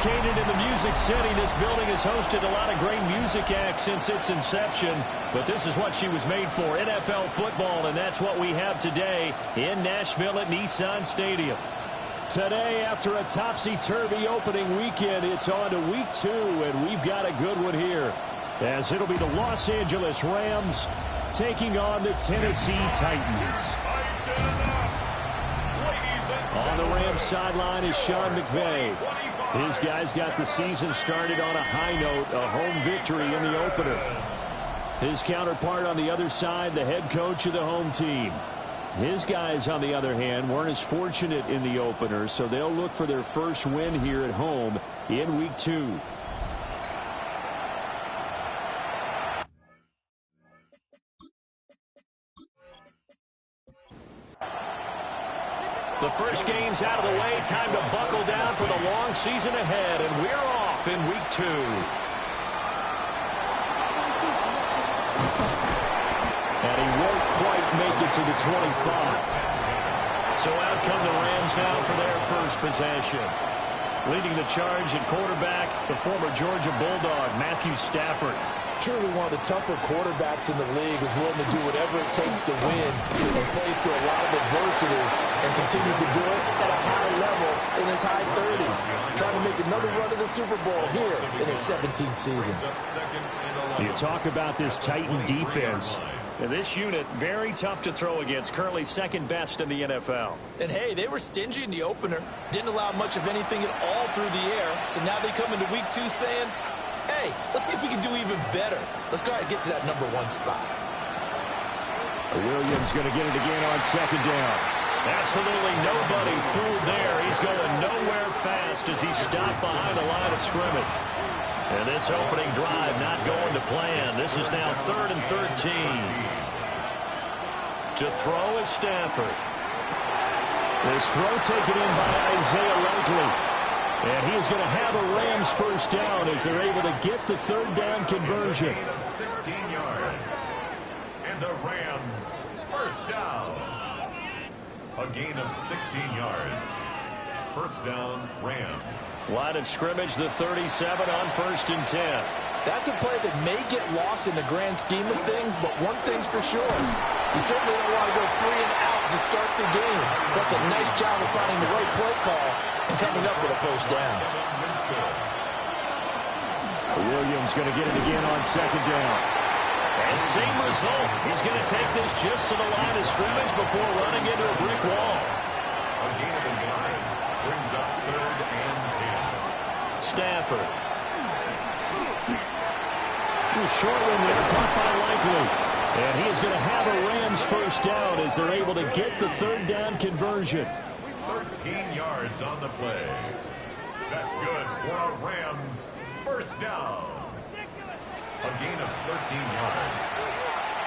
Located in the Music City, this building has hosted a lot of great music acts since its inception. But this is what she was made for, NFL football, and that's what we have today in Nashville at Nissan Stadium. Today, after a topsy-turvy opening weekend, it's on to week 2, and we've got a good one here, as it'll be the Los Angeles Rams taking on the Tennessee Titans. On the Rams sideline is Sean McVay. His guys got the season started on a high note, a home victory in the opener. His counterpart on the other side, the head coach of the home team. His guys, on the other hand, weren't as fortunate in the opener, so they'll look for their first win here at home in week 2. The first game's out of the way. Time to buckle down for the long season ahead, and we're off in week 2. And he won't quite make it to the 25. So out come the Rams now for their first possession. Leading the charge at quarterback, the former Georgia Bulldog, Matthew Stafford. Truly one of the tougher quarterbacks in the league, is willing to do whatever it takes to win and plays through a lot of adversity and continues to do it at a high level in his high 30s. Trying to make another run to the Super Bowl here in his 17th season. You talk about this Titan defense. And this unit, very tough to throw against, currently second best in the NFL. And hey, they were stingy in the opener. Didn't allow much of anything at all through the air. So now they come into week 2 saying, hey, let's see if we can do even better. Let's go ahead and get to that number 1 spot. Williams going to get it again on second down. Absolutely nobody fooled there. He's going nowhere fast as he stopped behind the line of scrimmage. And this opening drive not going to plan. This is now 3rd and 13. To throw is Stafford. This throw taken in by Isaiah Likely. And he is going to have a Rams first down as they're able to get the 3rd down conversion. 16 yards. And the Rams first down. A gain of 16 yards. First down, Rams. Line of scrimmage, the 37 on 1st and 10. That's a play that may get lost in the grand scheme of things, but one thing's for sure. You certainly don't want to go 3 and out to start the game. So that's a nice job of finding the right play call and coming up with a first down. Williams going to get it again on second down. And same result. He's going to take this just to the line of scrimmage before running into a brick wall. A gain of 9 brings up 3rd and 10. Stafford. Short one there, caught by Likely. And he is going to have a Rams first down as they're able to get the 3rd down conversion. 13 yards on the play. That's good for a Rams first down. A gain of 13 yards.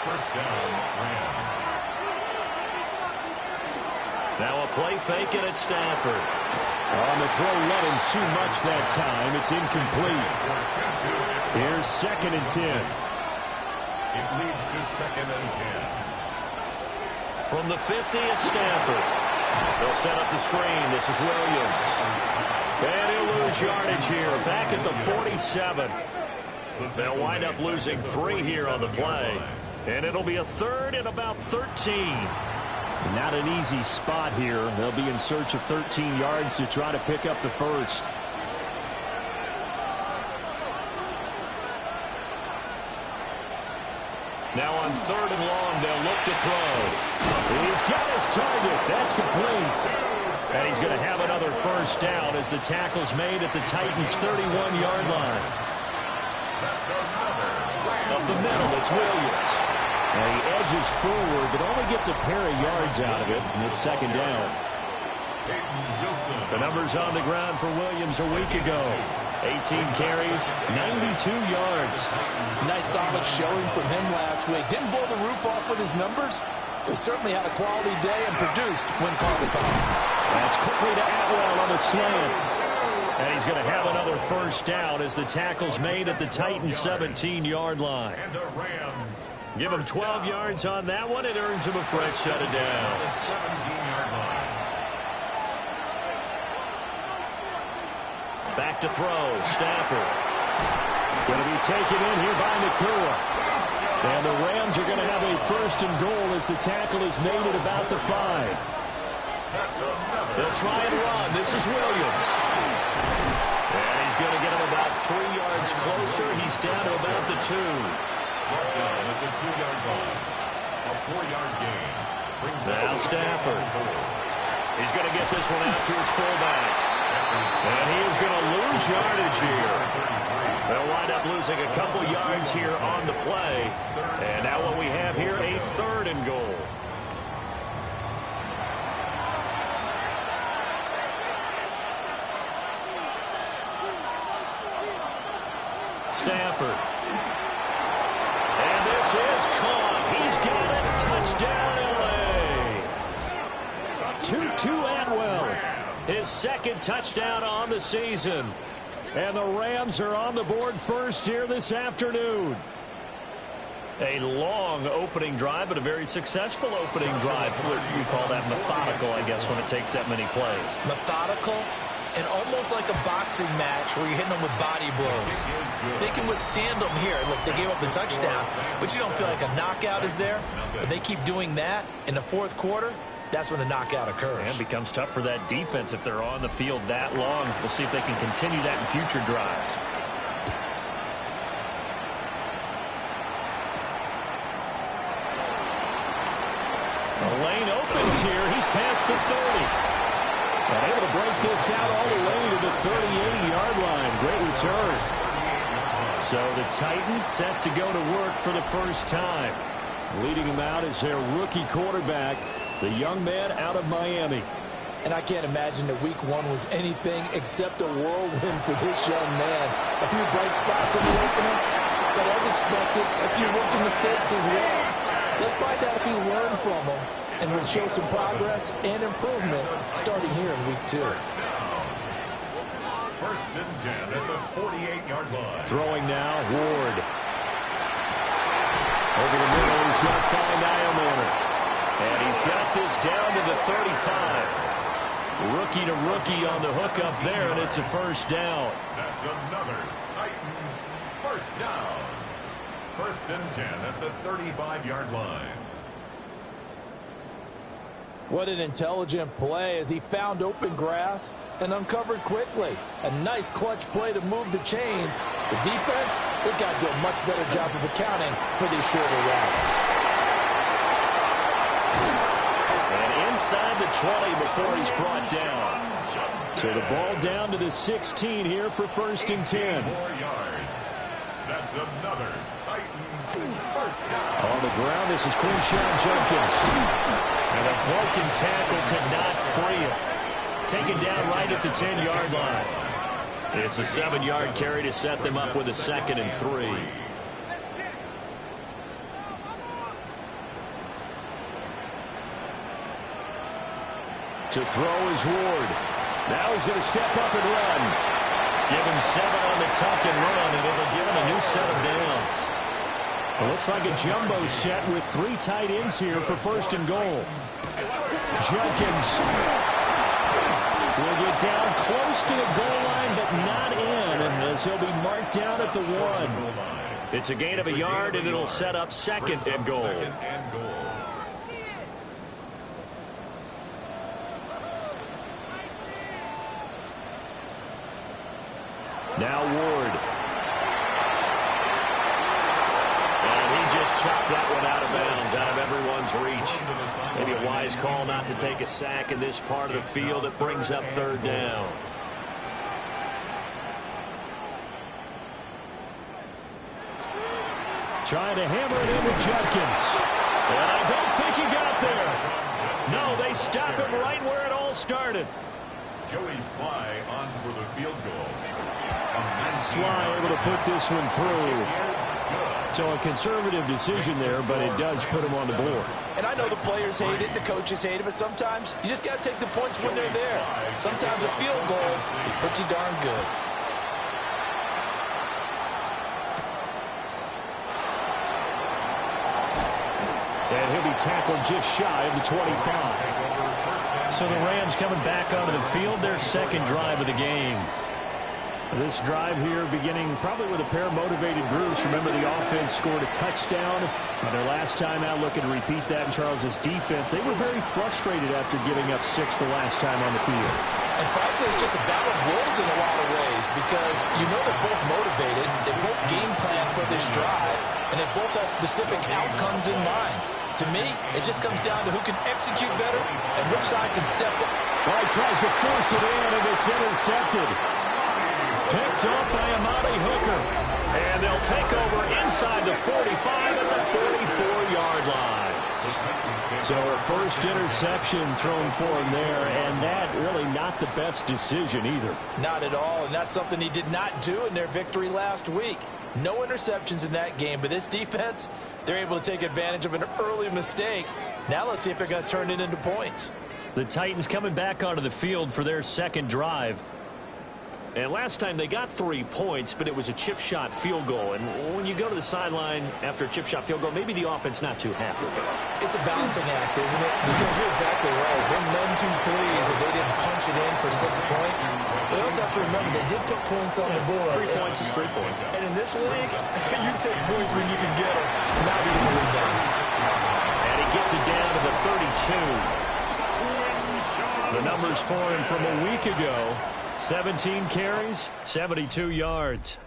First down, Rams. Now a play fake it at Stafford. On the throw, let him too much that time. It's incomplete. Here's 2nd and 10. It leads to 2nd and 10. From the 50, it's Stafford. They'll set up the screen. This is Williams. And he'll lose yardage here. Back at the 47. They'll wind up losing 3 here on the play. And it'll be a 3rd and about 13. Not an easy spot here. They'll be in search of 13 yards to try to pick up the first. Now on 3rd and long, they'll look to throw. He's got his target. That's complete. And he's going to have another first down as the tackle's made at the Titans' 31-yard line. Up the middle, it's Williams. And he edges forward, but only gets a pair of yards out of it, and it's 2nd down. The numbers on the ground for Williams a week ago. 18 carries, 92 yards. Nice solid showing from him last week. Didn't blow the roof off with his numbers. They certainly had a quality day and produced when called upon. That's quickly to Atwell on the slant. And he's going to have another first down as the tackle's made at the Titans' 17-yard line. And the Rams Give him 12 yards on that one. It earns him a fresh set of downs. 17-yard line. Back to throw. Stafford. Going to be taken in here by Nakua. And the Rams are going to have a 1st and goal as the tackle is made at about the 5. They'll try and run. This is Williams. And he's going to get him about 3 yards closer. He's down to about the 2. Down at the 2-yard line. A 4-yard gain. Now Stafford. He's going to get this one out to his fullback. And he is going to lose yardage here. They'll wind up losing a couple yards here on the play. And now what we have here, a 3rd and goal. Stafford. And this is caught. He's got it. Touchdown, L.A. Tutu Atwell. His 2nd touchdown on the season. And the Rams are on the board first here this afternoon. A long opening drive, but a very successful opening drive. You call that methodical, I guess, when it takes that many plays. Methodical and almost like a boxing match where you're hitting them with body blows. They can withstand them here. Look, they gave up the touchdown, but you don't feel like a knockout is there. But they keep doing that in the 4th quarter. That's when the knockout occurs. And it becomes tough for that defense if they're on the field that long. We'll see if they can continue that in future drives. The lane opens here. He's past the 30. And able to break this out all the way to the 38-yard line. Great return. So the Titans set to go to work for the first time. Leading him out is their rookie quarterback, the young man out of Miami. And I can't imagine that week 1 was anything except a whirlwind for this young man. A few bright spots in the opener, but as expected, a few rookie mistakes as well. Let's find out if he learned from them and will show some progress and improvement starting here in week 2. 1st and 10 at the 48-yard line. Throwing now, Ward. Over the middle, he's going to find Iomanner. And he's got this down to the 35. Rookie to rookie on the hook up there, and it's a 1st down. That's another Titans 1st down. 1st and 10 at the 35-yard line. What an intelligent play as he found open grass and uncovered quickly. A nice clutch play to move the chains. The defense, they've got to do a much better job of accounting for these shorter routes. And inside the 20 before he's brought down. So the ball down to the 16 here for 1st and 10. 4 yards. That's another Titans 1st down. On the ground, this is Quinshon Judkins. And a broken tackle could not free him. Taken down right at the 10-yard line. It's a 7-yard carry to set them up with a 2nd and 3. To throw is Ward. Now he's going to step up and run. Give him 7 on the tuck and run, and it'll give him a new set of downs. It looks like a jumbo set with 3 tight ends here for 1st and goal. Judkins will get down close to the goal line, but not in, and as he'll be marked down at the 1. It's a gain of a yard, and it'll set up 2nd and goal. Now Ward. Chopped that one out of bounds, out of everyone's reach. Maybe a wise call not to take a sack in this part of the field. It brings up 3rd down. Trying to hammer it in with Judkins. And I don't think he got there. No, they stop him right where it all started. Joey Sly on for the field goal. Sly able to put this one through. So a conservative decision there, but it does put him on the board. And I know the players hate it, the coaches hate it, but sometimes you just got to take the points when they're there. Sometimes a field goal is pretty darn good. And he'll be tackled just shy of the 25. So the Rams coming back onto the field, their 2nd drive of the game. This drive here beginning probably with a pair of motivated groups. Remember, the offense scored a touchdown on their last time out, looking to repeat that in Charles's defense. They were very frustrated after giving up 6 the last time on the field. And frankly, it's just a battle of wills in a lot of ways because you know they're both motivated, they both game plan for this drive, and they both have specific outcomes in mind. To me, it just comes down to who can execute better and which side can step up. Well, he tries to force it in, and it's intercepted. Picked up by Amani Hooker. And they'll take over inside the 45 at the 44-yard line. So a first interception thrown for him there, and that really not the best decision either. Not at all, and that's something he did not do in their victory last week. No interceptions in that game, but this defense, they're able to take advantage of an early mistake. Now let's see if they're going to turn it into points. The Titans coming back onto the field for their second drive. And last time they got 3 points, but it was a chip shot field goal. And when you go to the sideline after a chip shot field goal, maybe the offense not too happy. It's a balancing act, isn't it? Because you're exactly right. They're none too pleased that they didn't punch it in for 6 points. But you also have to remember, they did put points on the board. 3 points is 3 points. And in this league, you take points when you can get them. Not easily done. And he gets it down to the 32. The numbers for him from a week ago. 17 carries, 72 yards.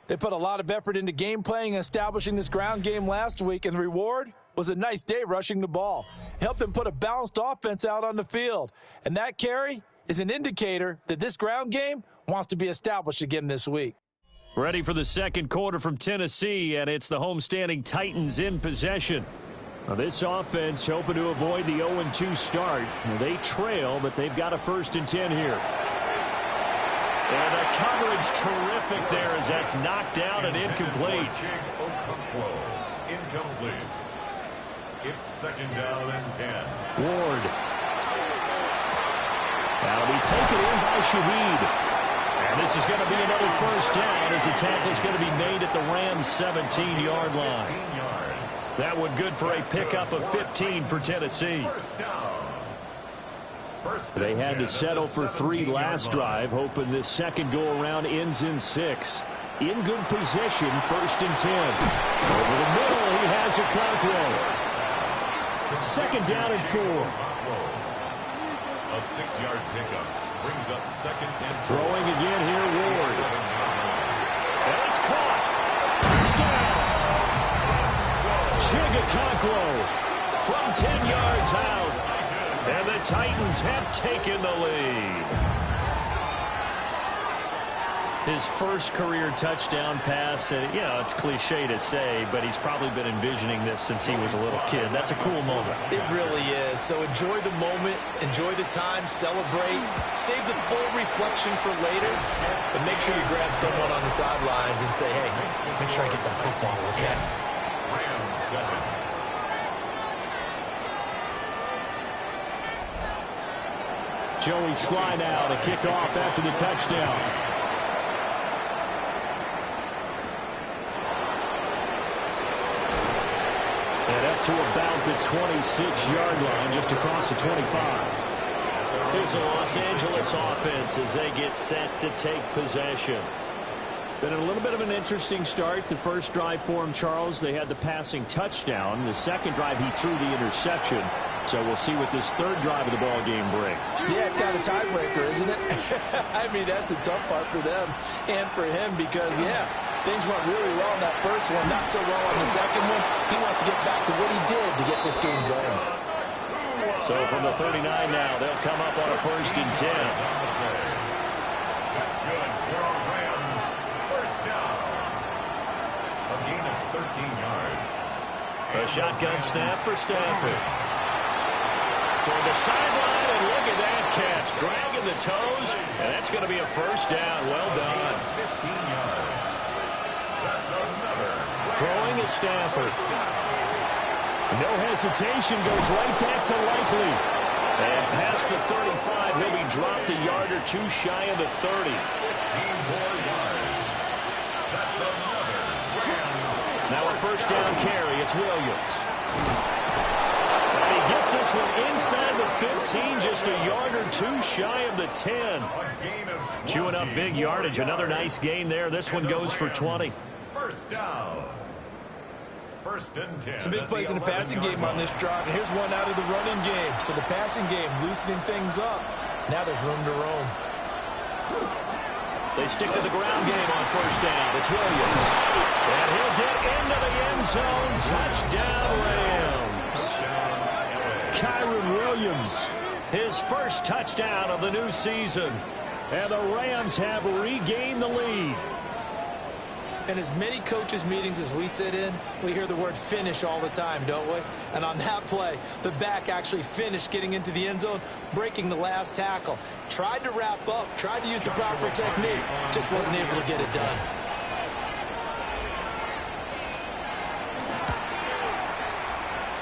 They put a lot of effort into game playing and establishing this ground game last week, and the reward was a nice day rushing the ball. It helped them put a balanced offense out on the field. And that carry is an indicator that this ground game wants to be established again this week. Ready for the second quarter from Tennessee, and it's the homestanding Titans in possession. Now this offense hoping to avoid the 0-2 start. They trail, but they've got a 1st and 10 here. And the coverage terrific there as that's knocked down and incomplete. Incomplete. It's 2nd down and 10. Ward. That'll be taken in by Shaheed. And this is going to be another 1st down as the tackle's going to be made at the Rams' 17-yard line. That one good for a pickup of 15 for Tennessee. They had to settle for 3 last drive, hoping this second go-around ends in 6. In good position, 1st and 10. Over the middle, he has Okonkwo. 2nd down and 4. A 6-yard pickup brings up 2nd and 4. Throwing again here, Ward. And it's caught. Touchdown. Chig Okonkwo from 10 yards out. And the Titans have taken the lead. His first career touchdown pass, and it's cliche to say, but he's probably been envisioning this since he was a little kid. That's a cool moment. It really is. So enjoy the moment, enjoy the time, celebrate, save the full reflection for later, but make sure you grab someone on the sidelines and say, hey, make sure I get that football, okay? Rams 7. Joey Sly now to kick off after the touchdown. And up to about the 26-yard line, just across the 25. Here's the Los Angeles offense as they get set to take possession. Been a little bit of an interesting start. The first drive for him, Charles, they had the passing touchdown. The second drive, he threw the interception. So we'll see what this third drive of the ball game brings. Yeah, it's kind of a tiebreaker, isn't it? I mean, that's the tough part for them and for him because, things went really well in that first one, not so well on the second one. He wants to get back to what he did to get this game going. So from the 39 now, they'll come up on a 1st and 10. That's good for our Rams. 1st down. A gain of 13 yards. A shotgun snap for Stafford. Toward the sideline, and look at that catch. Dragging the toes, and that's going to be a 1st down. Well done. 15 yards. That's another. Throwing is Stafford. No hesitation, goes right back to Likely. And past the 35, he'll be dropped a yard or 2 shy of the 30. 15 more yards. That's another. Rams. Now a 1st down carry. It's Williams. And he gets us this one inside the 15, just a yard or two shy of the 10. Chewing up big yardage. Another nice gain there. This one goes for 20. First down. First and 10. Some big plays in the passing game on this drive, and here's one out of the running game. So the passing game loosening things up. Now there's room to roam. They stick to the ground game on first down. It's Williams. And he'll get into the end zone. Touchdown, Rams. Kyren Williams, his first touchdown of the new season. And the Rams have regained the lead. And as many coaches' meetings as we sit in, we hear the word finish all the time, don't we? And on that play, the back actually finished getting into the end zone, breaking the last tackle. Tried to wrap up, tried to use the proper technique, just wasn't able to get it done.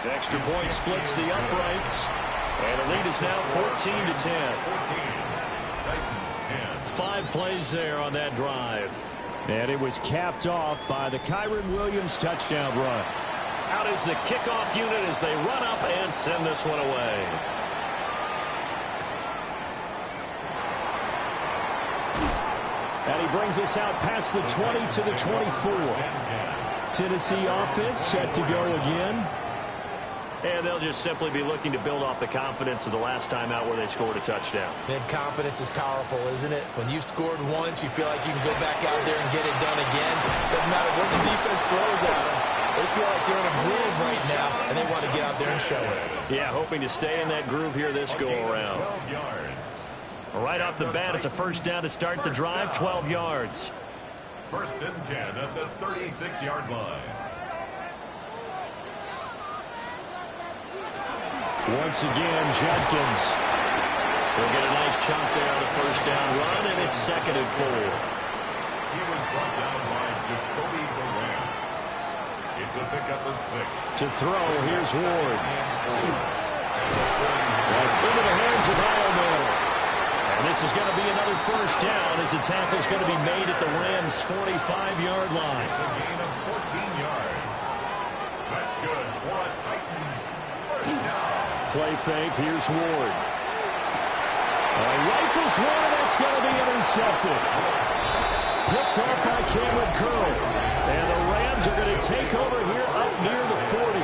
The extra point splits the uprights. And the lead is now 14-10. 5 plays there on that drive. And it was capped off by the Kyren Williams touchdown run. Out is the kickoff unit as they run up and send this one away. And he brings us out past the 20 to the 24. Tennessee offense set to go again. And they'll just simply be looking to build off the confidence of the last time out where they scored a touchdown. And confidence is powerful, isn't it? When you've scored once, you feel like you can go back out there and get it done again. Doesn't matter what the defense throws at them. They feel like they're in a groove right now, and they want to get out there and show it. Yeah, hoping to stay in that groove here this go-around. Right off the bat, it's a first down to start the drive, 12 yards. First and 10 at the 36-yard line. Once again, Judkins. We'll get a nice chunk there on the first down run, and it's 2nd and 4. He was brought down by Jacoby Durant. It's a pickup of 6. To throw, here's Ward. That's into the hands of Heilman. And this is going to be another first down as the tackle's going to be made at the Rams' 45-yard line. It's a gain of 14 yards. That's good for a Titans first down. Play fake, here's Ward. Rifles one, and that's going to be intercepted. Picked off by Cameron Curl. And the Rams are going to take over here up near the 40.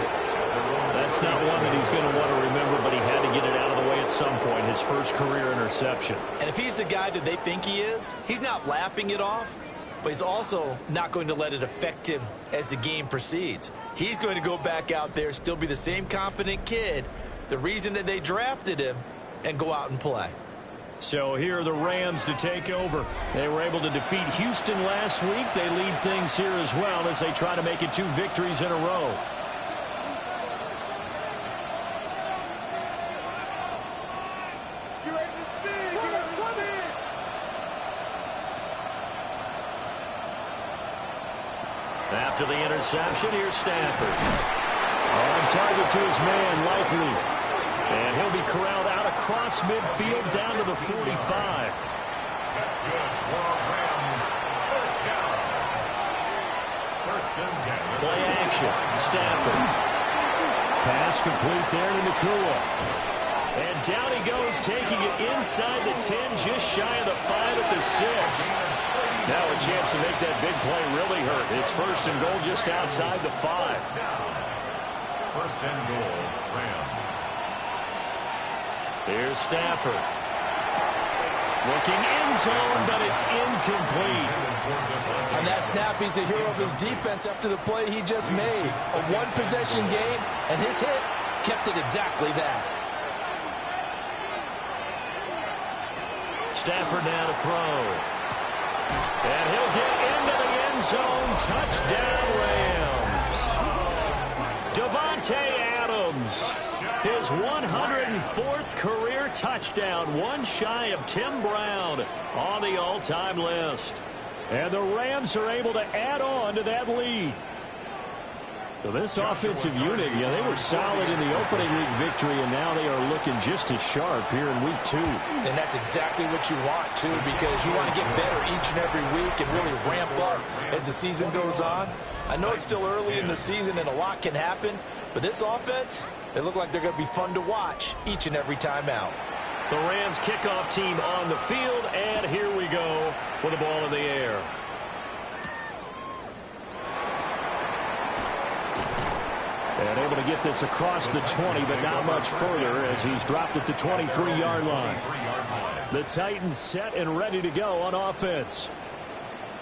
That's not one that he's going to want to remember, but he had to get it out of the way at some point, his first career interception. And if he's the guy that they think he is, he's not laughing it off, but he's also not going to let it affect him as the game proceeds. He's going to go back out there, still be the same confident kid, the reason that they drafted him, and go out and play. So here are the Rams to take over. They were able to defeat Houston last week. They lead things here as well as they try to make it 2 victories in a row. After the interception, here's Stafford. On target to his man, Likely. And he'll be corralled out across midfield down to the 45. That's good for Rams. First down. First and 10. Play action. Stafford. Pass complete there to Nakua. And down he goes, taking it inside the 10, just shy of the 5 at the 6. Now a chance to make that big play really hurt. It's first and goal just outside the 5. First and goal, Rams. Here's Stafford. Looking end zone, but it's incomplete. On that snap, he's the hero of his defense after the play he just made. A one-possession game, and his hit kept it exactly that. Stafford now to throw. And he'll get into the end zone. Touchdown, Rams. Davante Adams. His 104th career touchdown, one shy of Tim Brown on the all-time list. And the Rams are able to add on to that lead. So this offensive unit, they were solid in the opening week victory, and now they are looking just as sharp here in week 2. And that's exactly what you want, too, because you want to get better each and every week and really ramp up as the season goes on. I know it's still early in the season and a lot can happen, but this offense, They look like they're going to be fun to watch each and every time out. The Rams kickoff team on the field, and here we go with the ball in the air. And able to get this across the 20, but not much further as he's dropped it to 23-yard line. The Titans set and ready to go on offense.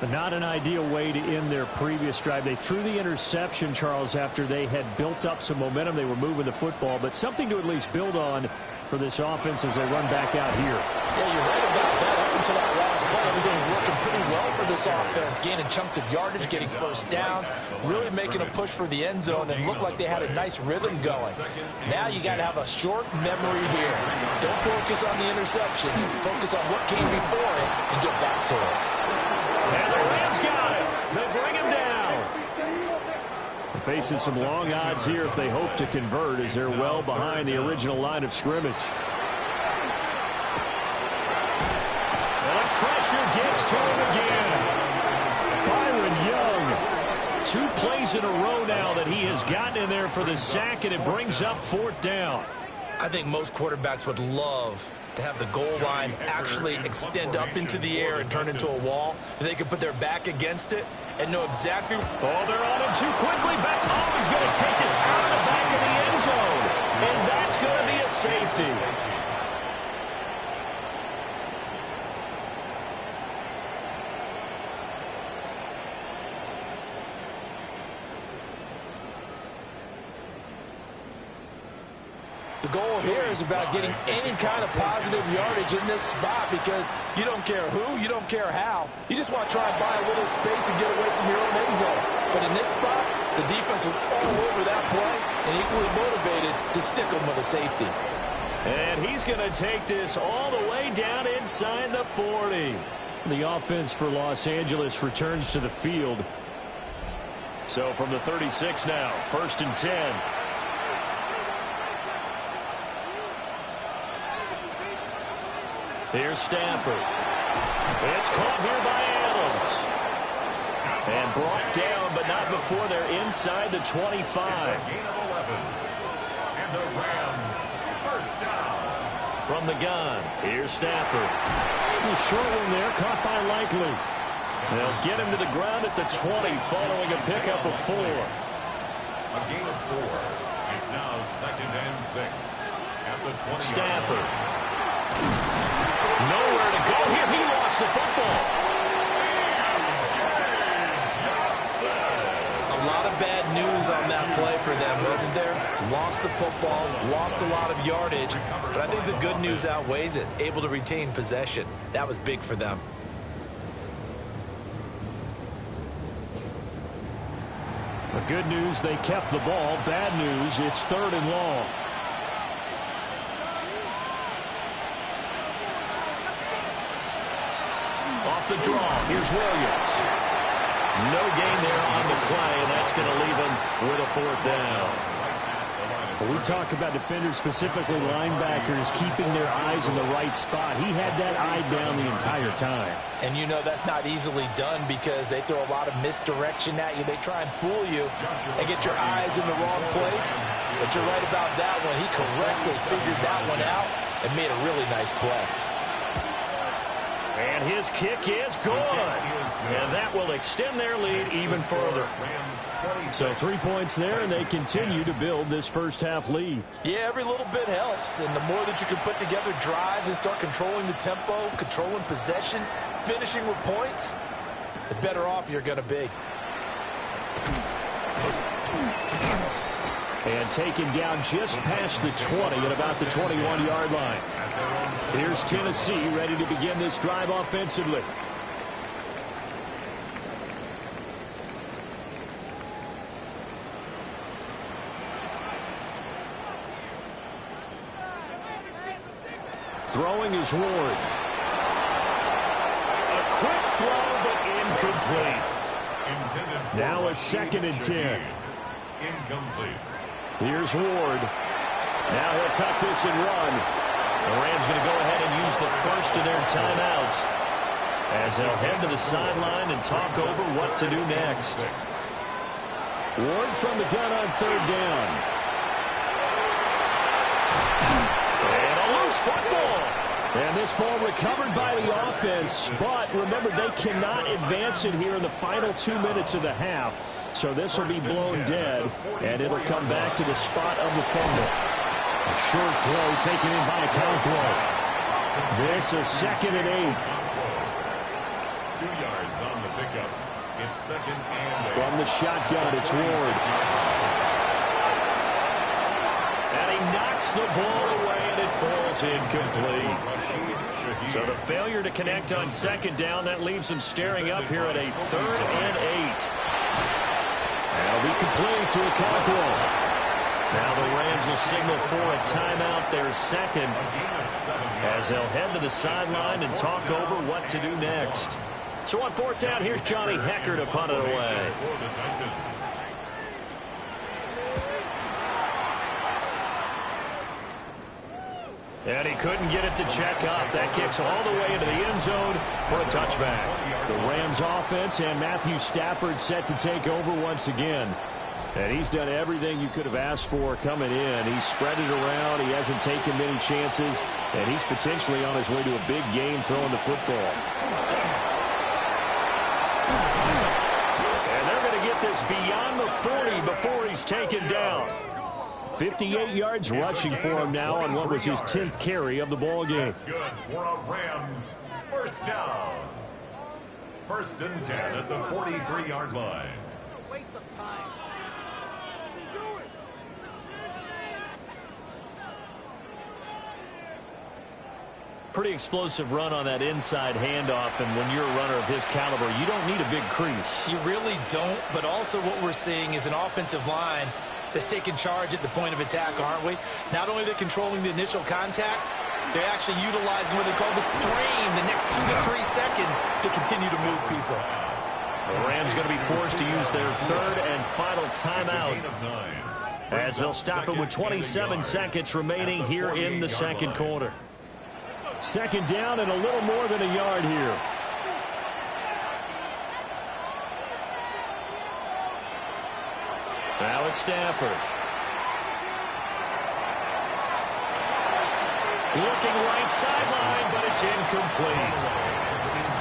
Not an ideal way to end their previous drive. They threw the interception, Charles, after they had built up some momentum. They were moving the football, but something to at least build on for this offense as they run back out here. Yeah, you're right about that. Up until that last play, everything was working pretty well for this offense, gaining chunks of yardage, getting first downs, really making a push for the end zone, and looked like they had a nice rhythm going. Now you got to have a short memory here. Don't focus on the interception. Focus on what came before it and get back to it. And the Rams got it. They bring him down. They're facing some long odds here if they hope to convert as they're well behind the original line of scrimmage. And the pressure gets to him again. Byron Young. 2 plays in a row now that he has gotten in there for the sack, and it brings up 4th down. I think most quarterbacks would love to have the goal line actually extend up into the air and turn into a wall. They can put their back against it and know exactly. Oh, they're on him too quickly. Beckham is going to take us out of the back of the end zone. And that's going to be a safety. The goal here is about getting any kind of positive yardage in this spot because you don't care who, you don't care how. You just want to try and buy a little space and get away from your own end zone. But in this spot, the defense was all over that play and equally motivated to stick them with a safety. And he's going to take this all the way down inside the 40. The offense for Los Angeles returns to the field. So from the 36 now, 1st and 10. Here's Stafford. It's caught here by Adams. And brought down, but not before they're inside the 25. Gain of 11. And the Rams, first down. From the gun, here's Stafford. A short one there, caught by Likely. They'll get him to the ground at the 20, following a pickup of 4. A gain of 4. It's now 2nd and 6. At the 20. Stafford. Nowhere to go here. He lost the football. A lot of bad news on that play for them, wasn't there? Lost the football, lost a lot of yardage, but I think the good news outweighs it. Able to retain possession. That was big for them. The good news, they kept the ball. Bad news, it's 3rd and long. Off the draw, here's Williams. No gain there on the play, and that's going to leave him with a 4th down. Well, we talk about defenders, specifically linebackers, keeping their eyes in the right spot. He had that eye down the entire time. And you know that's not easily done because they throw a lot of misdirection at you. They try and fool you and get your eyes in the wrong place. But you're right about that one. He correctly figured that one out and made a really nice play. And his kick is good. And that will extend their lead even further. So 3 points there, and they continue to build this first half lead. Yeah, every little bit helps. And the more that you can put together drives and start controlling the tempo, controlling possession, finishing with points, the better off you're going to be. And taken down just past the 20 at about the 21-yard line. Here's Tennessee ready to begin this drive offensively. Throwing is Ward. A quick throw, but incomplete. Now a 2nd and 10. Incomplete. Here's Ward. Now he'll tuck this and run. The Rams going to go ahead and use the first of their timeouts as they'll head to the sideline and talk over what to do next. Ward from the gun on 3rd down. football. And this ball recovered by the offense. But remember, they cannot advance it here in the final 2 minutes of the half. So this will be blown dead, and it'll come back to the spot of the fumble. A short throw taken in by Okonkwo. This is 2nd and 8. 2 yards on the pickup. It's 2nd and 8. From the shotgun, it's Ward. And he knocks the ball away, and it falls incomplete. So the failure to connect on 2nd down, that leaves him staring up here at a 3rd and 8. That'll be complete to Okonkwo. Now the Rams will signal for a timeout, their 2nd, as they'll head to the sideline and talk over what to do next. So on 4th down, here's Johnny Hekker to punt it away. And he couldn't get it to check up. That kicks all the way into the end zone for a touchback. The Rams offense and Matthew Stafford set to take over once again. And he's done everything you could have asked for coming in. He's spread it around. He hasn't taken many chances. And he's potentially on his way to a big game throwing the football. And they're going to get this beyond the 40 before he's taken down. 58 yards rushing for him now on what was his 10th carry of the ball game. That's good for a Rams 1st down. 1st and 10 at the 43-yard line. Waste of time. Pretty explosive run on that inside handoff, and when you're a runner of his caliber, you don't need a big crease. You really don't, but also what we're seeing is an offensive line that's taking charge at the point of attack, aren't we? Not only are they controlling the initial contact, they're actually utilizing what they call the strain the next 2 to 3 seconds to continue to move people. The Rams going to be forced to use their 3rd and final timeout, as they'll stop it with 27 seconds remaining here in the 2nd quarter. 2nd down and a little more than a yard here. Now it's Stafford. Looking right sideline, but it's incomplete.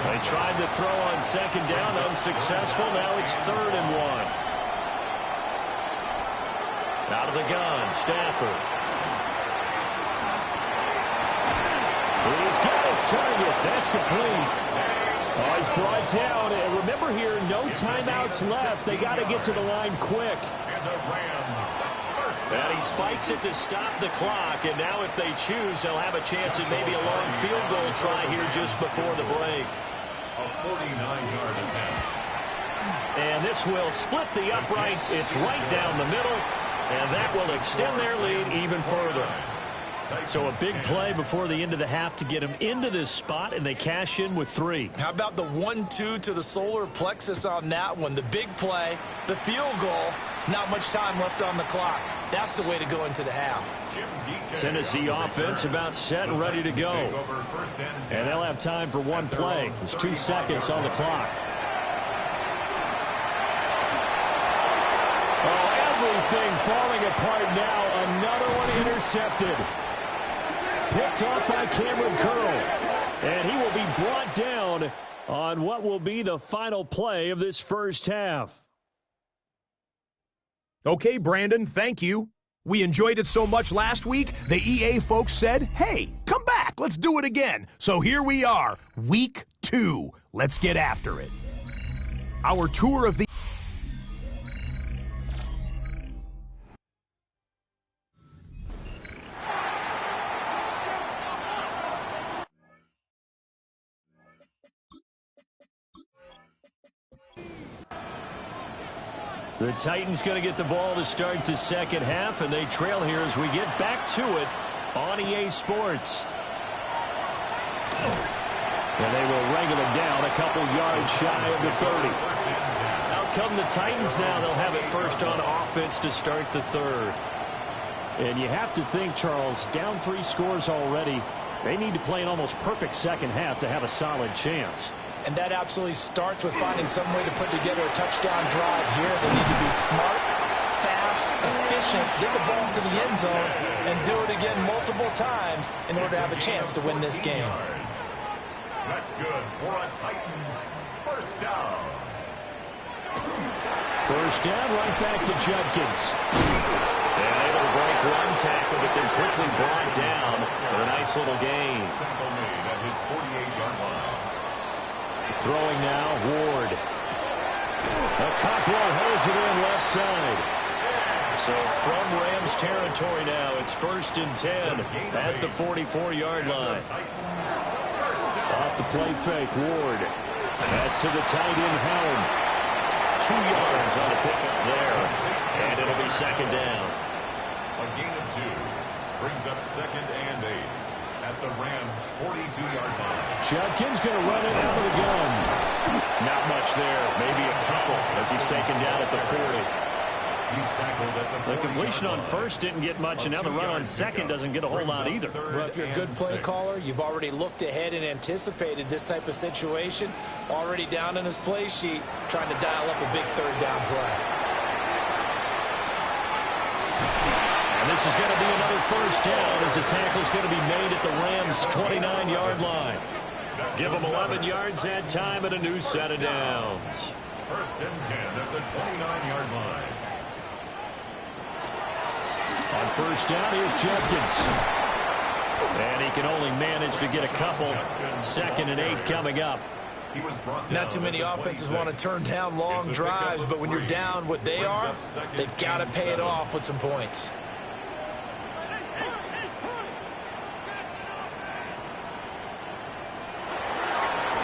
They tried to throw on 2nd down, unsuccessful. Now it's 3rd and 1. Out of the gun, Stafford. He's got his target. That's complete. Oh, he's brought down. And remember here, no timeouts left. They got to get to the line quick. And he spikes it to stop the clock. And now if they choose, they'll have a chance at maybe a long field goal try here just before the break. A 49-yard attempt. And this will split the uprights. It's right down the middle. And that will extend their lead even further. So a big play before the end of the half to get them into this spot, and they cash in with 3. How about the 1-2 to the solar plexus on that one? The big play, the field goal, not much time left on the clock. That's the way to go into the half. Tennessee offense about set and ready to go. And they'll have time for one play. There's 2 seconds on the clock. Oh, everything falling apart now. Another one intercepted. Picked off by Cameron Curl. And he will be brought down on what will be the final play of this first half. Okay, Brandon, thank you. We enjoyed it so much last week, the EA folks said, hey, come back, let's do it again. So here we are, week 2. Let's get after it. Our tour of the... The Titans going to get the ball to start the second half, and they trail here as we get back to it on EA Sports. And they will wrangle it down a couple yards shy of the 30. Out come the Titans now. They'll have it first on offense to start the third. And you have to think, Charles, down 3 scores already. They need to play an almost perfect second half to have a solid chance. And that absolutely starts with finding some way to put together a touchdown drive here. They need to be smart, fast, fast, efficient, get the ball to the end zone, and do it again multiple times in order to have a chance to win this game. That's good for a Titans first down. First down, right back to Judkins. And able to break one tackle, but then quickly brought down with a nice little gain. Tackle made at his 48-yard line. Throwing now, Ward. Cockrell holds it in left side. So from Rams territory now, it's 1st and 10 at the 44-yard line. Off the play fake, Ward. That's to the tight end, Helm. 2 yards on a pickup there. And it'll be second down. A gain of 2 brings up 2nd and 8 at the Rams' 42-yard line. Judkins going to run it out of the gun. Not much there. Maybe a couple as he's taken down at the 40. He's tackled at the The completion on first didn't get much, and now the run on second doesn't get a whole lot either. Well, if you're a good play caller, you've already looked ahead and anticipated this type of situation. Already down in his play sheet, trying to dial up a big third down play. And this is going to be another first down as the tackle's going to be made at the Rams' 29-yard line. Give them 11 yards that time and a new set of downs. 1st and 10 at the 29-yard line. On first down, here's Judkins. And he can only manage to get a couple. 2nd and 8 coming up. He was brought down. Not too many offenses want to turn down long drives, but when you're down what they are, they've got to pay it off with some points.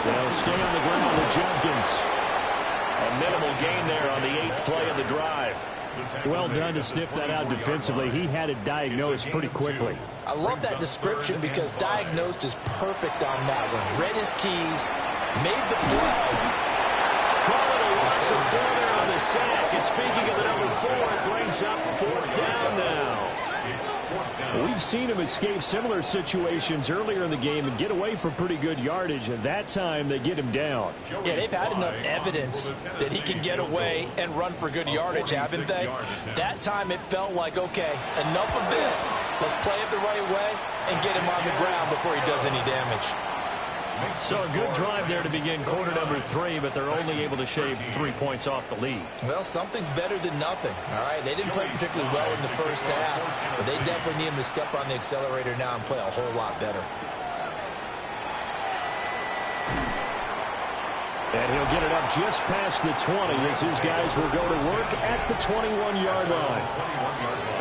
They'll stay on the ground with Judkins. A minimal gain there on the 8th play of the drive. Well done to sniff that out defensively. He had it diagnosed pretty quickly. I love that description because diagnosed is perfect on that one. Read his keys, made the play. Calling a loss of 4 there on the sack. And speaking of the number 4, it brings up 4th down now. We've seen him escape similar situations earlier in the game and get away from pretty good yardage, and that time they get him down. Yeah, they've had enough evidence that he can get away and run for good yardage, haven't they? That time it felt like, okay, enough of this. Let's play it the right way and get him on the ground before he does any damage. So a good drive there to begin quarter number 3, but they're only able to shave 3 points off the lead. Well, something's better than nothing, all right? They didn't play particularly well in the first half, but they definitely need him to step on the accelerator now and play a whole lot better. And he'll get it up just past the 20 as his guys will go to work at the 21-yard line.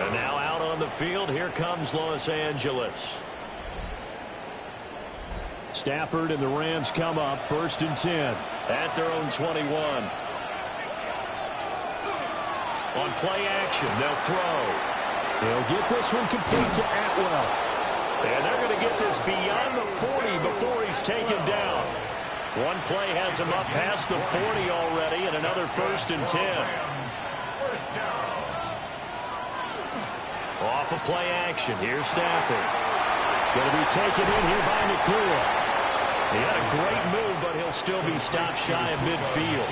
And now out on the field, here comes Los Angeles. Stafford and the Rams come up 1st and 10 at their own 21. On play action, they'll throw. They'll get this one complete to Atwell. And they're going to get this beyond the 40 before he's taken down. One play has him up past the 40 already, and another 1st and 10. Off of play action, here's Stafford. Going to be taken in here by Nakua. He had a great move, but he'll still be stopped shy of midfield.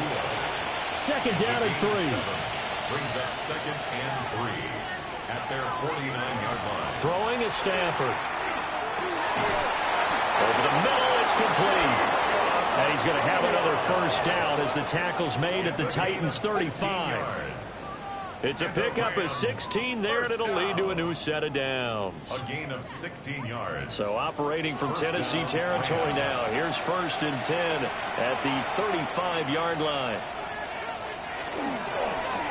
2nd down and 3. Brings up 2nd and 3 at their 49-yard line. Throwing is Stafford. Over the middle, it's complete. And he's going to have another first down as the tackle's made at the Titans' 35. It's a pickup of 16 there, and it'll lead to a new set of downs. A gain of 16 yards. So operating from Tennessee territory now. Here's 1st and 10 at the 35-yard line.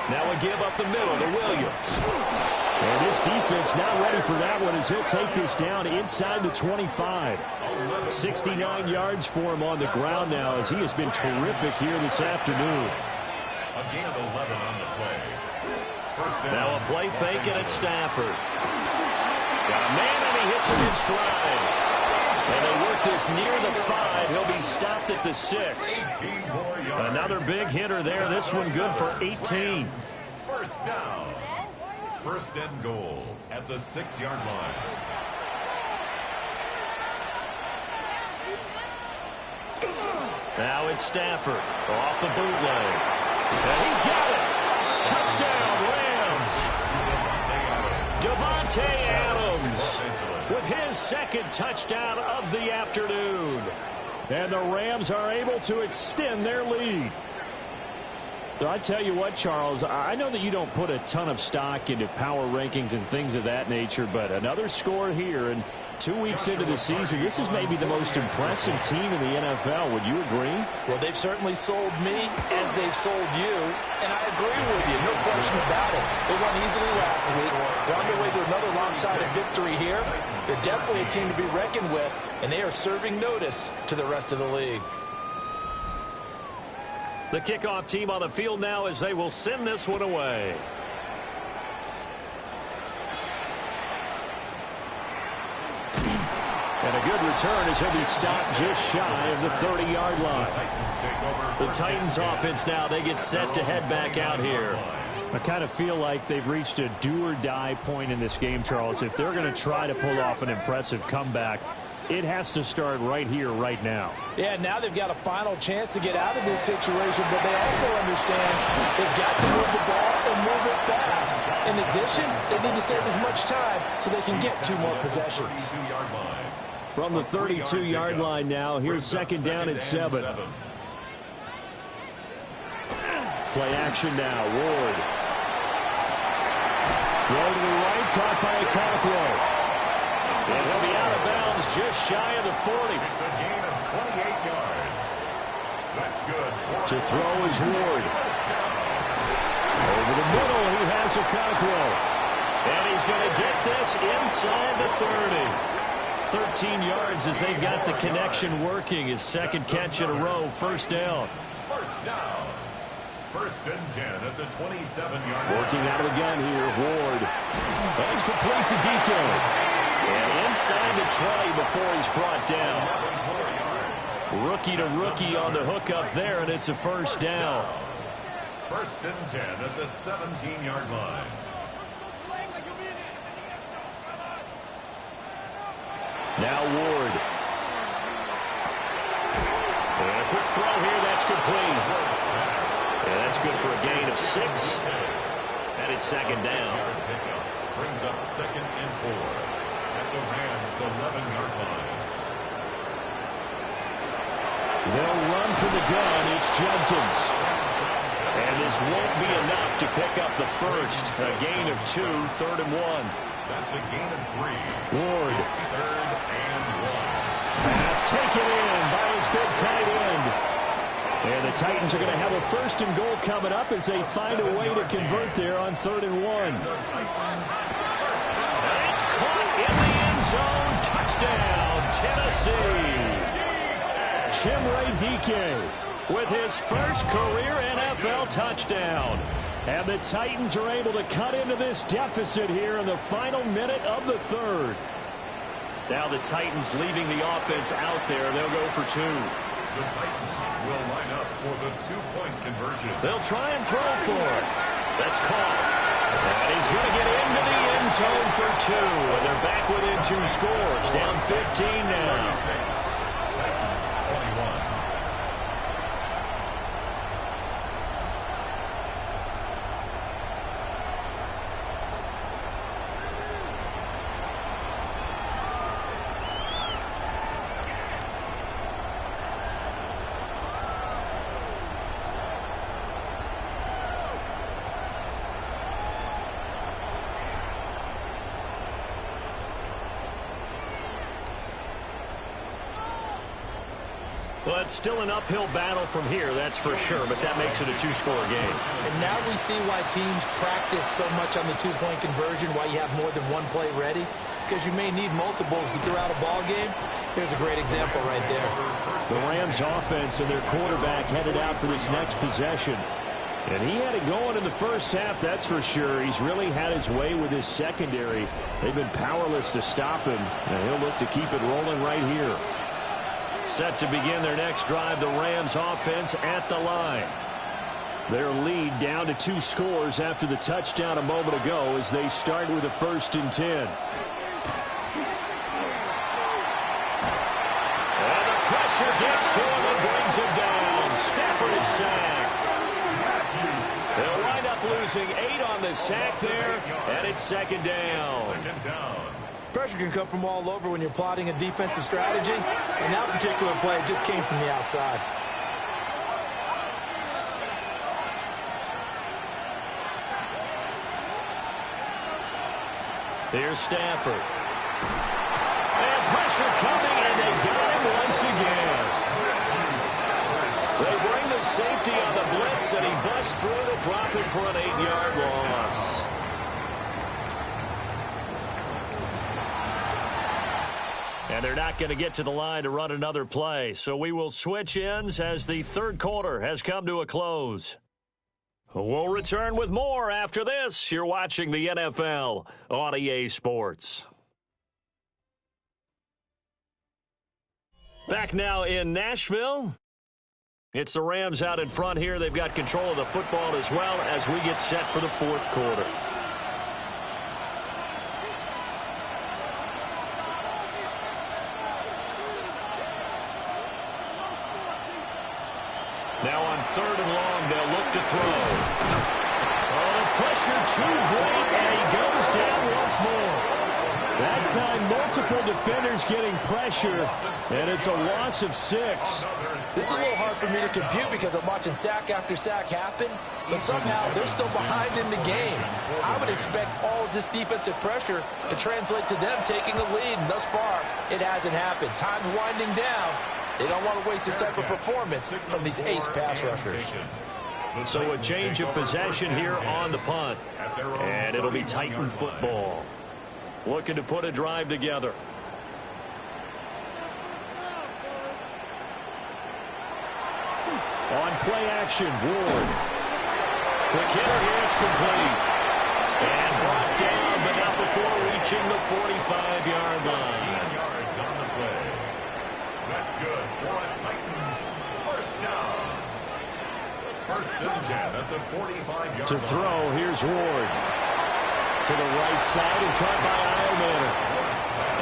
Now a give up the middle to Williams. And this defense not ready for that one as he'll take this down inside the 25. 69 yards for him on the ground now as he has been terrific here this afternoon. A gain of 11 on the play. Now a play fake and it's Stafford. Got a man and he hits him in stride. And they work this near the 5. He'll be stopped at the 6. Another big hitter there. This one good for 18. First down. 1st and goal at the 6-yard line. Now it's Stafford off the bootleg. And he's got it. Touchdown, Rams. Rams. Davante Adams with his second touchdown of the afternoon. And the Rams are able to extend their lead. So I tell you what, Charles, I know that you don't put a ton of stock into power rankings and things of that nature, but another score here, and 2 weeks into the season, this is maybe the most impressive team in the NFL. Would you agree? Well, they've certainly sold me as they've sold you, and I agree with you, no question about it. They won easily last week. They're on their way to another lopsided victory here. They're definitely a team to be reckoned with, and they are serving notice to the rest of the league. The kickoff team on the field now as they will send this one away. And a good return as he'll be stopped just shy of the 30-yard line. The Titans offense now, they get set to head back out here. I kind of feel like they've reached a do-or-die point in this game, Charles. If they're going to try to pull off an impressive comeback, it has to start right here, right now. Yeah, now they've got a final chance to get out of this situation, but they also understand they've got to move the ball and move it fast. In addition, they need to save as much time so they can get 2 more possessions. From the 32-yard line now, here's second down at 7. Play action now, Ward. Throw to the right, caught by Okonkwo. And he'll be out of bounds just shy of the 40. It's a gain of 28 yards. That's good. To throw is Ward. Over the middle, he has Okonkwo. And he's going to get this inside the 30. 13 yards as they've got the connection working. His second catch in a row, first down. First down. 1st and 10 at the 27-yard line. Working out of the gun here, Ward. That's complete to DK. And inside the 20 before he's brought down. Rookie to rookie on the hook up there, and it's a first down. 1st and 10 at the 17-yard line. Now Ward. And a quick throw here, that's complete. And that's good for a gain of 6. And it's second down. Brings up 2nd and 4 at the Rams' 11-yard line. They'll run for the gun. It's Jenkins. And this won't be enough to pick up the first. A gain of 2, 3rd and 1. That's a gain of 3. Ward. 3rd and 1. Pass taken in by his big tight end. And the Titans are going to have a 1st and goal coming up as they find a way to convert there on 3rd and 1. And it's caught in the end zone. Touchdown, Tennessee. Chimere Dike with his first career NFL touchdown. And the Titans are able to cut into this deficit here in the final minute of the 3rd. Now the Titans leaving the offense out there. They'll go for 2. The Titans will line up for the 2-point conversion. They'll try and throw for it. That's caught. And he's going to get into the end zone for 2. And they're back within 2 scores. Down 15 now. Titans 21. Well, it's still an uphill battle from here, that's for sure, but that makes it a 2-score game. And now we see why teams practice so much on the 2-point conversion, why you have more than one play ready, because you may need multiples to throw out a ball game. Here's a great example right there. The Rams offense and their quarterback headed out for this next possession. And he had it going in the first half, that's for sure. He's really had his way with his secondary. They've been powerless to stop him, and he'll look to keep it rolling right here. Set to begin their next drive, the Rams offense at the line. Their lead down to 2 scores after the touchdown a moment ago as they start with a 1st and 10. And the pressure gets to him and brings him down. Stafford is sacked. They'll wind up losing 8 on the sack there, and it's second down. Pressure can come from all over when you're plotting a defensive strategy, and that particular play just came from the outside. Here's Stafford. And pressure coming, and they got him once again. They bring the safety on the blitz, and he busts through to drop him for an 8-yard loss. And they're not going to get to the line to run another play, so we will switch ends as the third quarter has come to a close. We'll return with more after this. You're watching the NFL on EA Sports. Back now in Nashville. It's the Rams out in front here. They've got control of the football as well as we get set for the fourth quarter. Now on 3rd and long, they'll look to throw. Oh, the pressure too great, and he goes down once more. That time, multiple defenders getting pressure, and it's a loss of 6. This is a little hard for me to compute because I'm watching sack after sack happen, but somehow they're still behind in the game. I would expect all of this defensive pressure to translate to them taking a lead, and thus far, it hasn't happened. Time's winding down. They don't want to waste this type of performance from these ace pass rushers. So a change of possession here on the punt, and it'll be Titan football. Looking to put a drive together. On play action, Ward. Quick hitter here, it's complete. And brought down, but not before reaching the 45-yard line. 10 yards on the play. That's good for a Titans first down. 1st and 10 at the 45-yard line. To throw, here's Ward. To the right side and caught by Eilman.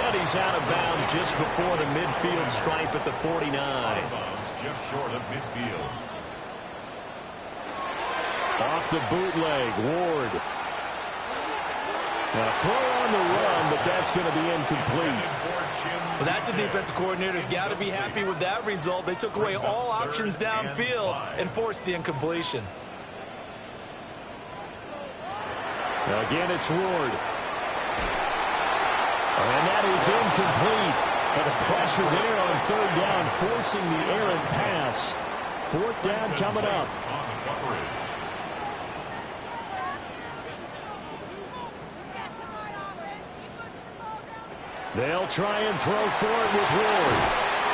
And he's out of bounds just before the midfield stripe at the 49. Just short of midfield. Off the bootleg, Ward. Now throw on the run, but that's going to be incomplete. Well, that's a defensive coordinator's got to be happy with that result. They took away all options downfield and forced the incompletion. Again, it's Ward. And that is incomplete. And the pressure there on 3rd down, forcing the errant pass. 4th down coming up. They'll try and throw for it with Ward.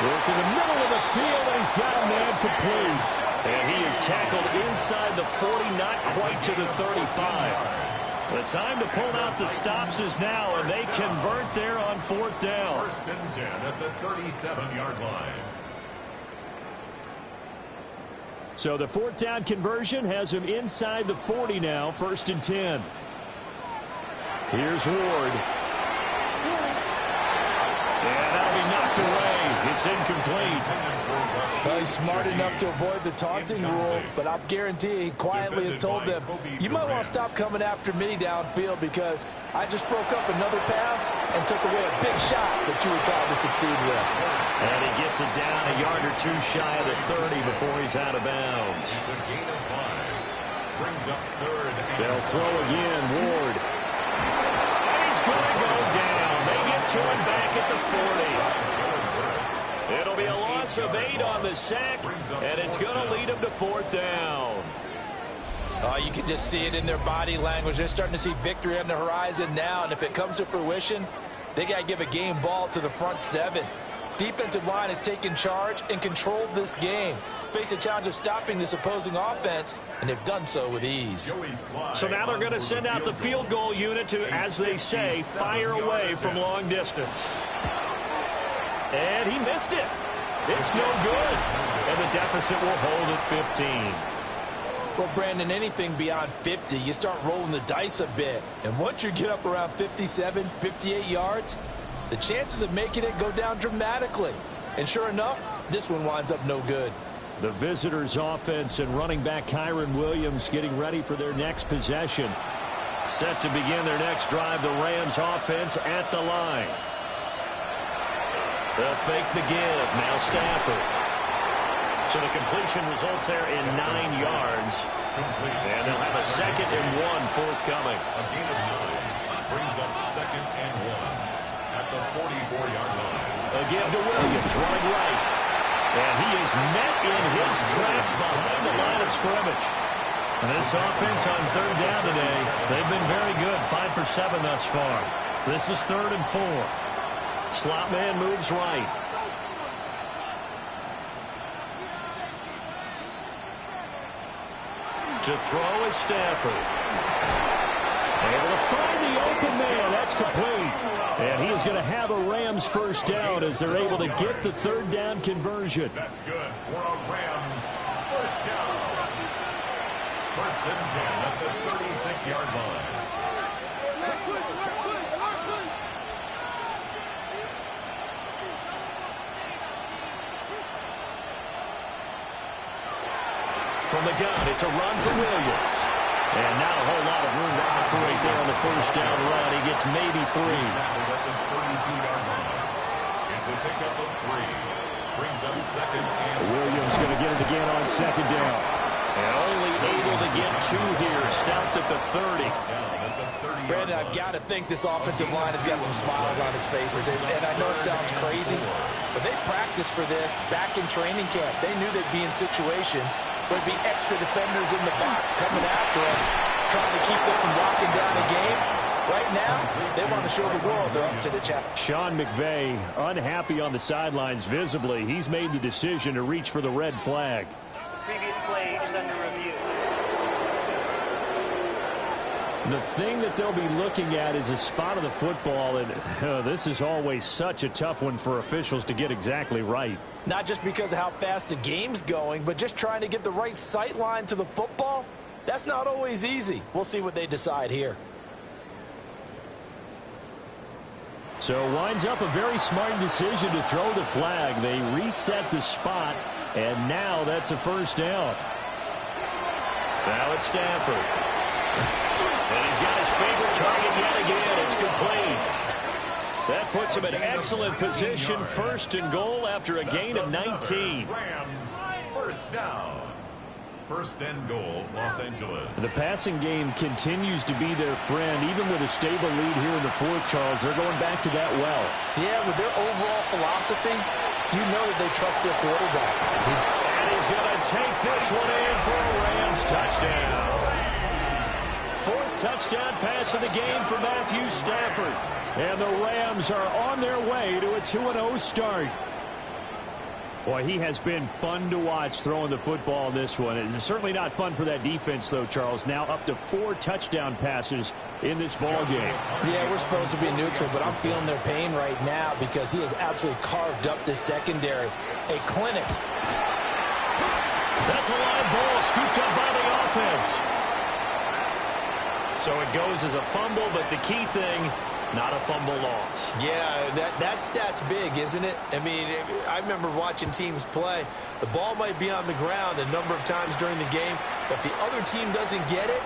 Work in the middle of the field, and he's got a man complete. And he is tackled inside the 40, not quite to the 35. The time to pull out the stops is now, and they convert there on 4th down. 1st and 10 at the 37-yard line. So the 4th down conversion has him inside the 40 now, 1st and 10. Here's Ward. And that'll be knocked away. It's incomplete. Well, he's smart enough to avoid the taunting rule, but I guarantee he quietly has told them, you might want to stop coming after me downfield because I just broke up another pass and took away a big shot that you were trying to succeed with. And he gets it down a yard or two shy of the 30 before he's out of bounds. It's a gain of 5. Brings up 3rd. They'll throw again, Ward. And he's going to go down. They get to him back at the 40. It'll be a loss of 8 on the sack, and it's going to lead them to 4th down. Oh, you can just see it in their body language. They're starting to see victory on the horizon now, and if it comes to fruition, they got to give a game ball to the front 7. Defensive line has taken charge and controlled this game. Face a challenge of stopping this opposing offense, and they've done so with ease. So now they're going to send out the field goal unit to, as they say, fire away from long distance. And he missed it. It's no good. And the deficit will hold at 15. Well, Brandon, anything beyond 50, you start rolling the dice a bit. And once you get up around 57, 58 yards, the chances of making it go down dramatically. And sure enough, this one winds up no good. The visitors' offense and running back Kyren Williams getting ready for their next possession. Set to begin their next drive, the Rams offense at the line. They'll fake the give. Now Stafford. So the completion results there in 9 yards. And they'll have a 2nd and 1 forthcoming. A gain of 9 brings up 2nd and 1 at the 44-yard line. A give to Williams, running right. And he is met in his tracks behind the line of scrimmage. And this offense on 3rd down today, they've been very good, 5 for 7 thus far. This is 3rd and 4. Slot man moves right. To throw is Stafford. Able to find the open man. That's complete. And he is going to have a Rams first down as they're able to get the 3rd down conversion. That's good for a Rams first down. 1st and 10 at the 36-yard line. From the gun, it's a run for Williams. And not a whole lot of room to operate there on the first down run. He gets maybe 3. At the 32-yard line. It's a pickup of 3. Brings up 2nd and Williams going to get it again on 2nd down. And only able to get 2 here. Stopped at the 30. Brandon, I've got to think this offensive line has got some smiles on its faces. And I know it sounds crazy, but they practiced for this back in training camp. They knew they'd be in situations where there'd be extra defenders in the box coming after them, trying to keep them from locking down a game. Right now, they want to show the world they're up to the challenge. Sean McVay unhappy on the sidelines visibly. He's made the decision to reach for the red flag. Previous play is under review. The thing that they'll be looking at is a spot of the football, and this is always such a tough one for officials to get exactly right. Not just because of how fast the game's going, but just trying to get the right sight line to the football. That's not always easy. We'll see what they decide here. So winds up a very smart decision to throw the flag. They reset the spot, and now that's a first down. Now it's Stafford. And he's got his favorite target yet again. It's complete. That puts him in excellent position. 1st and goal after a gain of 19. Rams first down. 1st and goal, Los Angeles. The passing game continues to be their friend. Even with a stable lead here in the 4th, Charles, they're going back to that well. Yeah, with their overall philosophy, you know that they trust their quarterback. And he's going to take this one in for a Rams touchdown. 4th touchdown pass of the game for Matthew Stafford. And the Rams are on their way to a 2-0 start. Boy, he has been fun to watch throwing the football in this one. It's certainly not fun for that defense, though, Charles. Now up to 4 touchdown passes in this ball game. Yeah, we're supposed to be neutral, but I'm feeling their pain right now because he has absolutely carved up this secondary. A clinic. That's a live ball scooped up by the offense. So it goes as a fumble, but the key thing, not a fumble loss. Yeah, that stat's big, isn't it? I mean, I remember watching teams play. The ball might be on the ground a number of times during the game, but if the other team doesn't get it,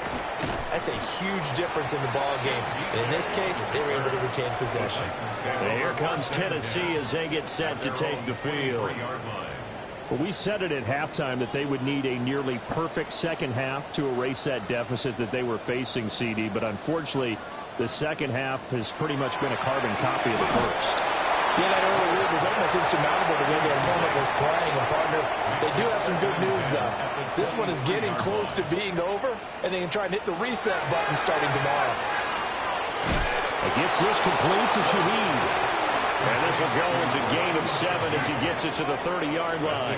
that's a huge difference in the ball game. And in this case, they were able to retain possession. And here comes Tennessee as they get set to take the field. Well, we said it at halftime that they would need a nearly perfect second half to erase that deficit that they were facing, CD. But unfortunately, the second half has pretty much been a carbon copy of the first. Yeah, that early lead was almost insurmountable the way their opponent was playing. And, partner, they do have some good news, though. This one is getting close to being over, and they can try and hit the reset button starting tomorrow. He gets this complete to Shaheed. And this will go as a gain of 7 as he gets it to the 30-yard line.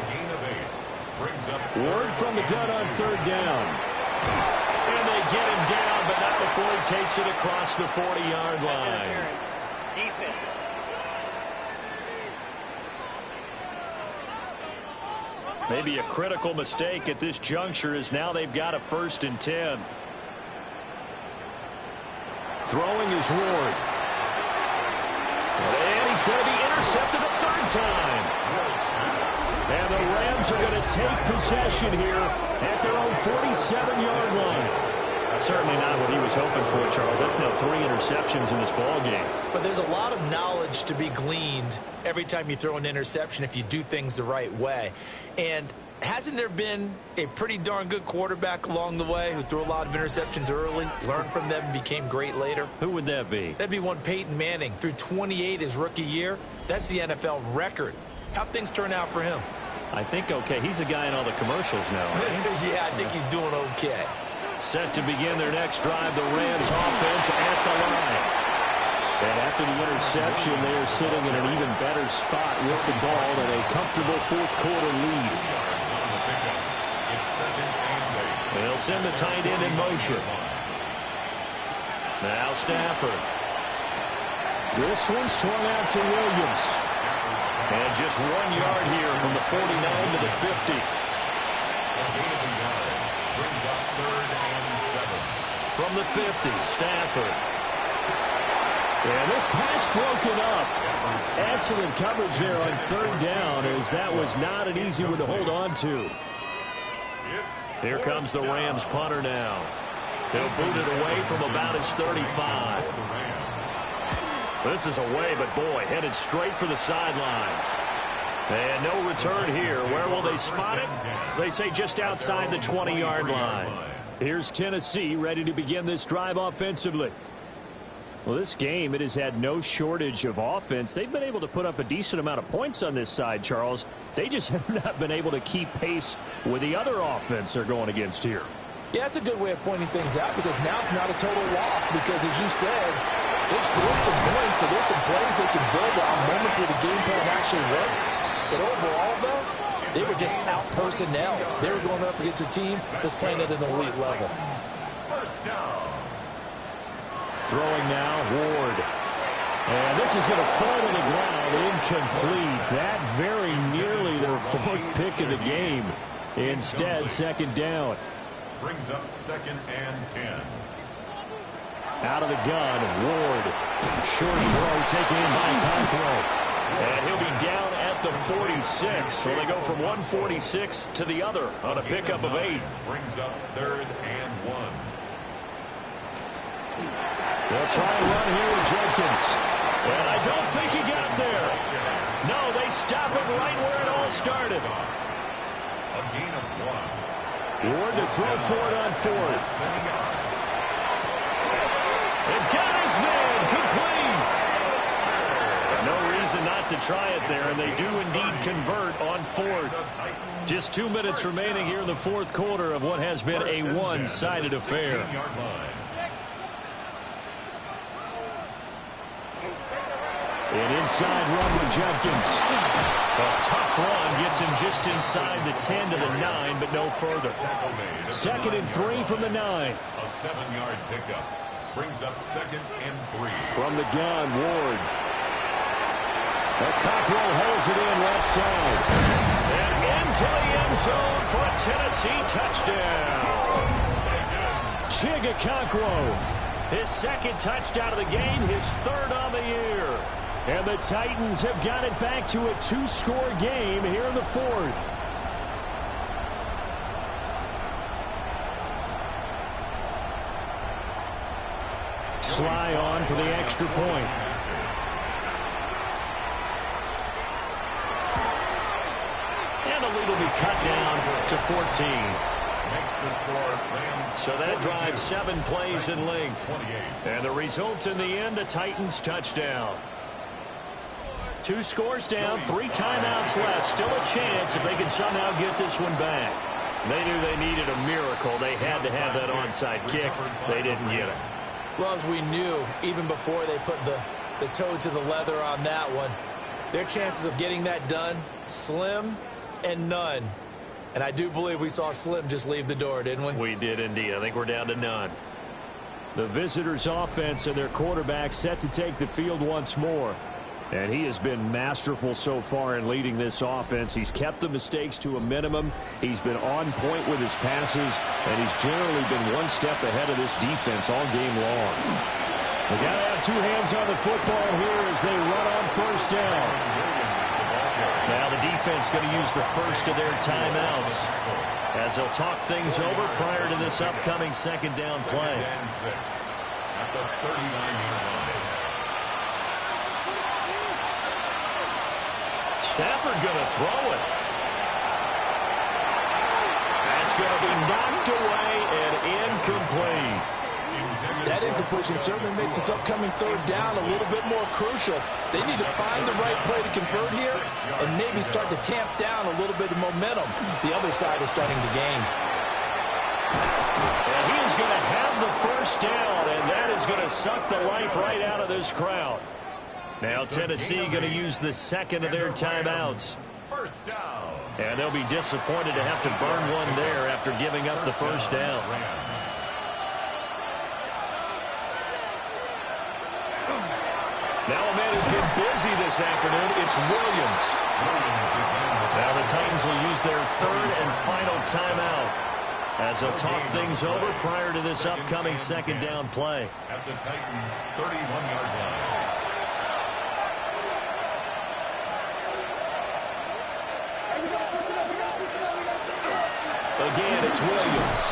Ward from the gun on 3rd down. And they get him down, but not before he takes it across the 40-yard line. Defense. Maybe a critical mistake at this juncture is now they've got a 1st and 10. Throwing is Ward. And he's going to be intercepted. intercepted a third time. And the Rams are going to take possession here at their own 47-yard line. Certainly not what he was hoping for, Charles. That's now 3 interceptions in this ballgame. But there's a lot of knowledge to be gleaned every time you throw an interception if you do things the right way. And hasn't there been a pretty darn good quarterback along the way who threw a lot of interceptions early, learned from them, and became great later? Who would that be? That'd be one Peyton Manning. Threw 28 his rookie year. That's the NFL record. How'd things turn out for him? I think okay. He's a guy in all the commercials now. Right? Yeah, I think he's doing okay. Set to begin their next drive, the Rams offense at the line. And after the interception, they are sitting in an even better spot with the ball and a comfortable fourth-quarter lead. They'll send the tight end in motion. Now Stafford. This one swung out to Williams. And just 1 yard here from the 49 to the 50. Brings up 3rd and 7. From the 50, Stafford. And this pass broken up. Excellent coverage there on 3rd down, as that was not an easy one to hold on to. Here comes the Rams punter now. He'll boot it away from about his 35. This is away, but boy, headed straight for the sidelines. And no return here. Where will they spot it? They say just outside the 20-yard line. Here's Tennessee ready to begin this drive offensively. Well, this game, it has had no shortage of offense. They've been able to put up a decent amount of points on this side, Charles. They just have not been able to keep pace with the other offense they're going against here. Yeah, that's a good way of pointing things out because now it's not a total loss because, as you said, they've scored some points, so there's some plays they can build on, moments where the game plan actually worked. But overall, though, they were just out-personnel. They were going up against a team that's playing at an elite level. First down. Throwing now, Ward. And this is going to fall to the ground, incomplete. That very nearly their 4th pick of the game. Instead, 2nd down. Brings up 2nd and 10. Out of the gun, Ward. Short throw taken in by Cockrell. And he'll be down at the 46. So they go from 146 to the other on a pickup of 8. Brings up 3rd and 1. They'll try and run here with Jenkins. And I don't think he got there. No, they stop it right where it all started. A gain of 1. Ward to throw for it on 4th. And got his man complete. No reason not to try it there, and they do indeed convert on 4th. Just 2 minutes remaining here in the 4th quarter of what has been a one-sided affair. An inside run with Jenkins. A tough run gets him just inside the 10 to the 9, but no further. 2nd and 3 from the 9. A 7-yard pickup. Brings up 2nd and 3. From the gun, Ward. Cockrell holds it in left side. And into the end zone for a Tennessee touchdown. Chigga Cockrell. His 2nd touchdown of the game, his 3rd on the year. And the Titans have got it back to a 2-score game here in the 4th. Sly on for the extra point. And the lead will be cut down to 14. Makes the score. So that drives 7 plays in length. And the result in the end, a Titans touchdown. 2 scores down, 3 timeouts left. Still a chance if they can somehow get this one back. They knew they needed a miracle. They had to have that onside kick. They didn't get it. Well, as we knew, even before they put the toe to the leather on that one, their chances of getting that done, slim and none. And I do believe we saw Slim just leave the door, didn't we? We did indeed. I think we're down to none. The visitors' offense and their quarterback set to take the field once more. And he has been masterful so far in leading this offense. He's kept the mistakes to a minimum. He's been on point with his passes, and he's generally been one step ahead of this defense all game long. They got to have 2 hands on the football here as they run on 1st down. Now the defense going to use the first of their timeouts as they'll talk things over prior to this upcoming second down play. At the 39-yard line. Stafford going to throw it. That's going to be knocked away and incomplete. That incompletion certainly makes this upcoming third down a little bit more crucial. They need to find the right play to convert here and maybe start to tamp down a little bit of momentum. The other side is starting to gain. And he is going to have the first down, and that is going to suck the life right out of this crowd. Now Tennessee going to use the second of their timeouts. First down. And they'll be disappointed to have to burn one there after giving up the first down. Now a man who's been busy this afternoon, it's Williams. Now the Titans will use their third and final timeout as they'll talk things over prior to this upcoming second down play. At the Titans' 31-yard line. Again, it's Williams.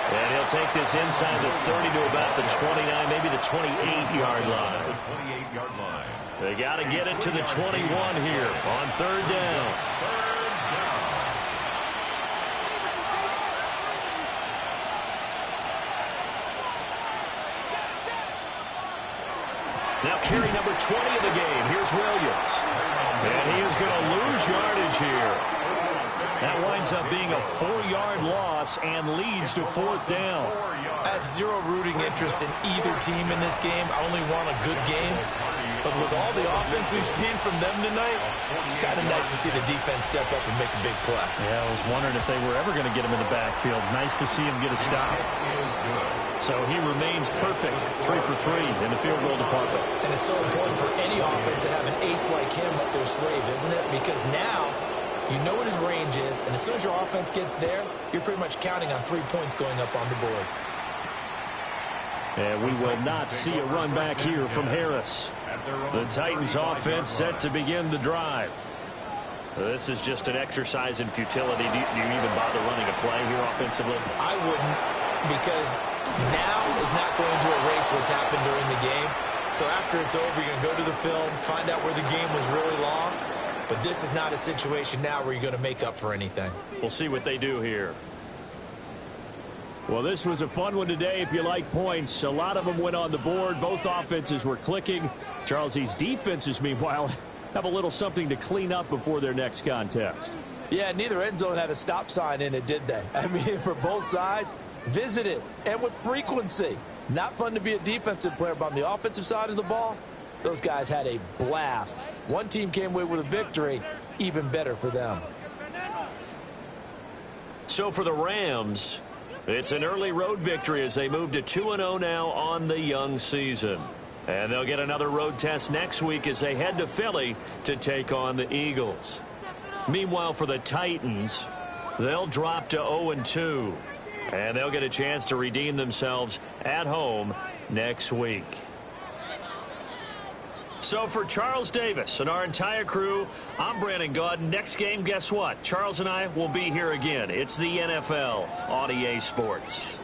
And he'll take this inside the 30 to about the 29, maybe the 28-yard line. The 28-yard line. They got to get it to the 21 here on third down. Now carry number 20 of the game. Here's Williams. And he is going to lose yardage here. That winds up being a 4-yard loss and leads to fourth down. I have zero rooting interest in either team in this game. I only want a good game. But with all the offense we've seen from them tonight, it's kind of nice to see the defense step up and make a big play. Yeah, I was wondering if they were ever going to get him in the backfield. Nice to see him get a stop. So he remains perfect, 3 for 3 in the field goal department. And it's so important for any offense to have an ace like him up their sleeve, isn't it? Because now you know what his range is, and as soon as your offense gets there, you're pretty much counting on 3 points going up on the board. And we will not see a run back here from Harris. The Titans offense set to begin the drive. This is just an exercise in futility. Do you even bother running a play here offensively? I wouldn't, because now is not going to erase what's happened during the game. So after it's over, you're going to go to the film, find out where the game was really lost. But this is not a situation now where you're going to make up for anything. We'll see what they do here. Well, this was a fun one today if you like points. A lot of them went on the board. Both offenses were clicking. Charles's defenses, meanwhile, have a little something to clean up before their next contest. Yeah, neither end zone had a stop sign in it, did they? I mean, for both sides, visit it, and with frequency. Not fun to be a defensive player, but on the offensive side of the ball, those guys had a blast. One team came away with a victory, even better for them. So for the Rams, it's an early road victory as they move to 2-0 now on the young season. And they'll get another road test next week as they head to Philly to take on the Eagles. Meanwhile, for the Titans, they'll drop to 0-2. And they'll get a chance to redeem themselves at home next week. So for Charles Davis and our entire crew, I'm Brandon Gaudin. Next game, guess what? Charles and I will be here again. It's the NFL on EA Sports.